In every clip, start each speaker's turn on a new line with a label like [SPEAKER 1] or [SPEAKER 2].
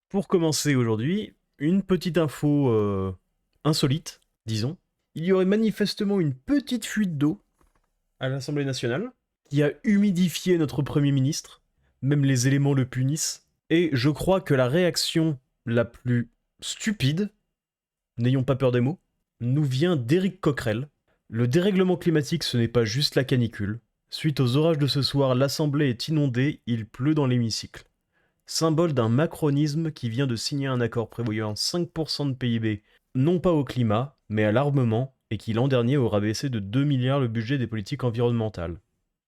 [SPEAKER 1] Pour commencer aujourd'hui, une petite info insolite, disons. Il y aurait manifestement une petite fuite d'eau à l'Assemblée nationale qui a humidifié notre Premier ministre. Même les éléments le punissent. Et je crois que la réaction la plus stupide, n'ayons pas peur des mots, nous vient d'Éric Coquerel. Le dérèglement climatique, ce n'est pas juste la canicule. Suite aux orages de ce soir, l'Assemblée est inondée, il pleut dans l'hémicycle. Symbole d'un macronisme qui vient de signer un accord prévoyant 5% de PIB, non pas au climat, mais à l'armement, et qui l'an dernier aura baissé de 2 milliards le budget des politiques environnementales.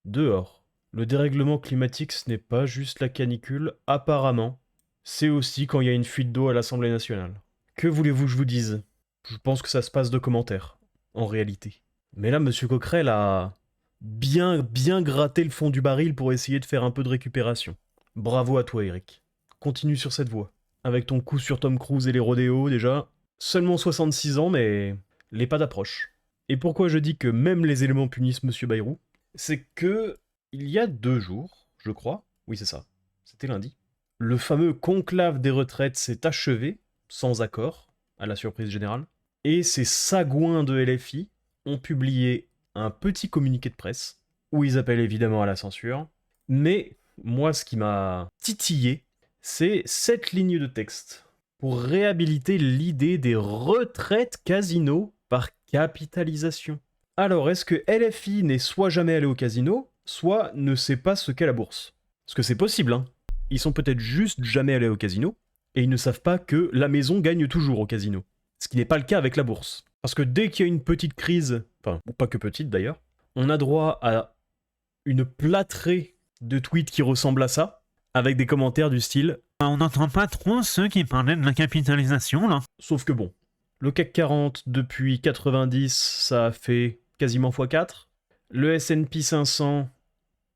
[SPEAKER 1] Dehors, le dérèglement climatique ce n'est pas juste la canicule, apparemment, c'est aussi quand il y a une fuite d'eau à l'Assemblée nationale. Que voulez-vous que je vous dise? Je pense que ça se passe de commentaires, en réalité. Mais là, Monsieur Coquerel a bien gratté le fond du baril pour essayer de faire un peu de récupération. Bravo à toi, Eric. Continue sur cette voie. Avec ton coup sur Tom Cruise et les rodéos, déjà. Seulement 66 ans, mais les pas d'approche. Et pourquoi je dis que même les éléments punissent Monsieur Bayrou? C'est que, il y a 2 jours, je crois, oui c'est ça, c'était lundi, le fameux conclave des retraites s'est achevé, sans accord, à la surprise générale, et ces sagouins de LFI ont publié un petit communiqué de presse, où ils appellent évidemment à la censure, mais moi, ce qui m'a titillé, c'est cette ligne de texte pour réhabiliter l'idée des retraites casino par capitalisation. Alors, est-ce que LFI n'est soit jamais allé au casino, soit ne sait pas ce qu'est la bourse? Parce que c'est possible, hein. Ils sont peut-être juste jamais allés au casino, et ils ne savent pas que la maison gagne toujours au casino. Ce qui n'est pas le cas avec la bourse. Parce que dès qu'il y a une petite crise, enfin, ou pas que petite d'ailleurs, on a droit à une plâtrée de tweets qui ressemblent à ça, avec des commentaires du style
[SPEAKER 2] On n'entend pas trop ceux qui parlaient de la capitalisation, là.
[SPEAKER 1] sauf que bon, le CAC 40 depuis 90, ça a fait quasiment x4. Le S&P 500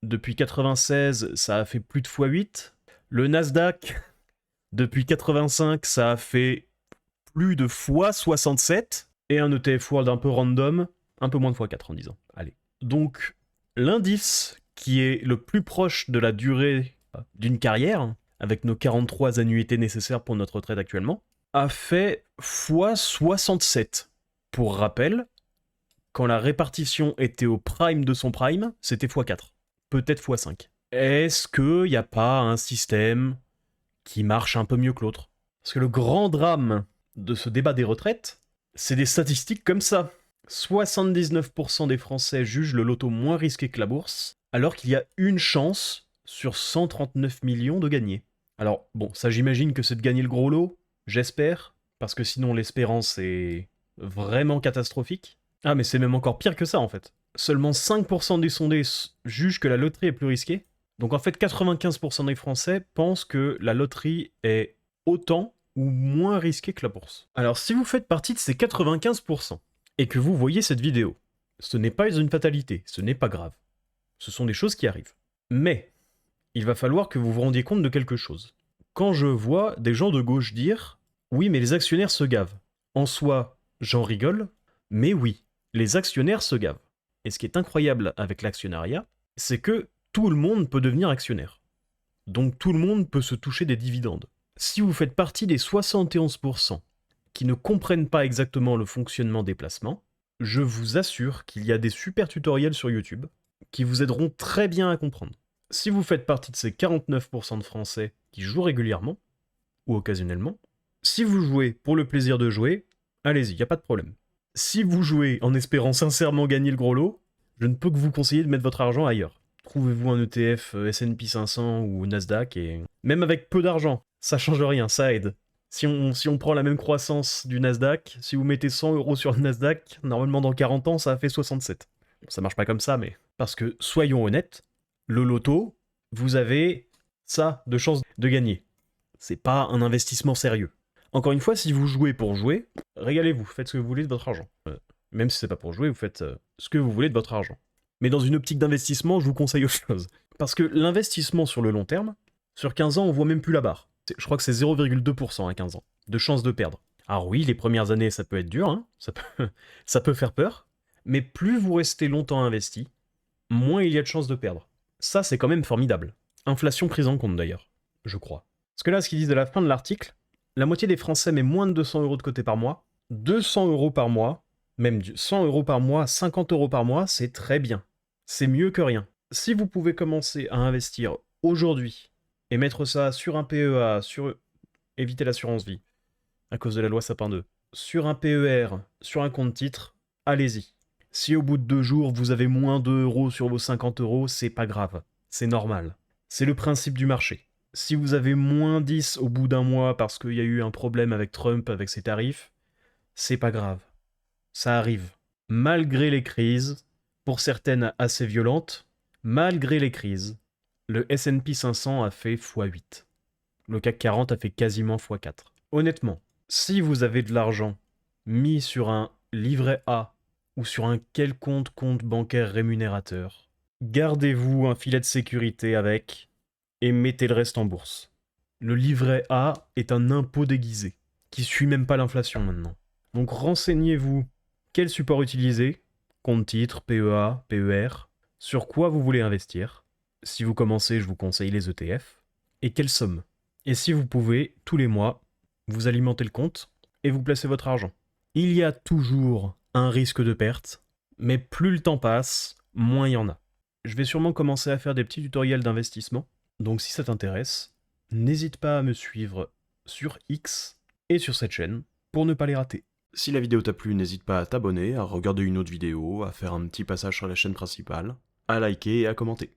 [SPEAKER 1] depuis 96, ça a fait plus de x8. Le Nasdaq depuis 85, ça a fait plus de x67. Et un ETF World un peu random, un peu moins de x4 en disant. Allez. Donc, l'indice qui est le plus proche de la durée d'une carrière, avec nos 43 annuités nécessaires pour notre retraite actuellement, a fait x67. Pour rappel, quand la répartition était au prime de son prime, c'était x4. Peut-être x5. Est-ce qu'il n'y a pas un système qui marche un peu mieux que l'autre? Parce que le grand drame de ce débat des retraites, c'est des statistiques comme ça. 79% des Français jugent le loto moins risqué que la bourse, alors qu'il y a une chance sur 139 millions de gagner. Alors, bon, ça j'imagine que c'est de gagner le gros lot, j'espère, parce que sinon l'espérance est vraiment catastrophique. Ah, mais c'est même encore pire que ça en fait. Seulement 5% des sondés jugent que la loterie est plus risquée. Donc en fait, 95% des Français pensent que la loterie est autant ou moins risquée que la bourse. Alors si vous faites partie de ces 95%, et que vous voyez cette vidéo, ce n'est pas une fatalité, ce n'est pas grave. Ce sont des choses qui arrivent. Mais, il va falloir que vous vous rendiez compte de quelque chose. Quand je vois des gens de gauche dire « Oui, mais les actionnaires se gavent », en soi, j'en rigole, mais oui, les actionnaires se gavent. Et ce qui est incroyable avec l'actionnariat, c'est que tout le monde peut devenir actionnaire. Donc tout le monde peut se toucher des dividendes. Si vous faites partie des 71% qui ne comprennent pas exactement le fonctionnement des placements, je vous assure qu'il y a des super tutoriels sur YouTube qui vous aideront très bien à comprendre. Si vous faites partie de ces 49% de Français qui jouent régulièrement, ou occasionnellement, si vous jouez pour le plaisir de jouer, allez-y, il n'y a pas de problème. Si vous jouez en espérant sincèrement gagner le gros lot, je ne peux que vous conseiller de mettre votre argent ailleurs. Trouvez-vous un ETF S&P 500 ou Nasdaq et... Même avec peu d'argent, ça change rien, ça aide. Si on prend la même croissance du Nasdaq, si vous mettez 100 € sur le Nasdaq, normalement dans 40 ans, ça a fait 67. Bon, ça marche pas comme ça, mais... Parce que, soyons honnêtes, le loto, vous avez ça de chance de gagner. C'est pas un investissement sérieux. Encore une fois, si vous jouez pour jouer, régalez-vous, faites ce que vous voulez de votre argent. Même si c'est pas pour jouer, vous faites ce que vous voulez de votre argent. Mais dans une optique d'investissement, je vous conseille autre chose. Parce que l'investissement sur le long terme, sur 15 ans, on voit même plus la barre. Je crois que c'est 0,2% à 15 ans, de chance de perdre. Alors oui, les premières années, ça peut être dur, hein, ça peut faire peur, mais plus vous restez longtemps investi, moins il y a de chances de perdre. Ça, c'est quand même formidable. Inflation prise en compte d'ailleurs, je crois. Parce que là, ce qu'ils disent à la fin de l'article, la moitié des Français met moins de 200 euros de côté par mois. 200 euros par mois, même 100 euros par mois, 50 euros par mois, c'est très bien. C'est mieux que rien. Si vous pouvez commencer à investir aujourd'hui et mettre ça sur un PEA, sur éviter l'assurance vie, à cause de la loi Sapin 2, sur un PER, sur un compte titre, allez-y. Si au bout de 2 jours, vous avez moins 2 euros sur vos 50 euros, c'est pas grave. C'est normal. C'est le principe du marché. Si vous avez moins 10 au bout d'un mois parce qu'il y a eu un problème avec Trump, avec ses tarifs, c'est pas grave. Ça arrive. Malgré les crises, pour certaines assez violentes, malgré les crises, le S&P 500 a fait x8. Le CAC 40 a fait quasiment x4. Honnêtement, si vous avez de l'argent mis sur un livret A ou sur un quelconque compte bancaire rémunérateur, gardez-vous un filet de sécurité avec et mettez le reste en bourse. Le livret A est un impôt déguisé, qui suit même pas l'inflation maintenant. Donc renseignez-vous quel support utiliser, compte titre, PEA, PER, sur quoi vous voulez investir. Si vous commencez, je vous conseille les ETF, et quelle somme. Et si vous pouvez, tous les mois, vous alimentez le compte et vous placez votre argent. Il y a toujours un risque de perte, mais plus le temps passe, moins il y en a. Je vais sûrement commencer à faire des petits tutoriels d'investissement, donc si ça t'intéresse, n'hésite pas à me suivre sur X et sur cette chaîne pour ne pas les rater. Si la vidéo t'a plu, n'hésite pas à t'abonner, à regarder une autre vidéo, à faire un petit passage sur la chaîne principale, à liker et à commenter.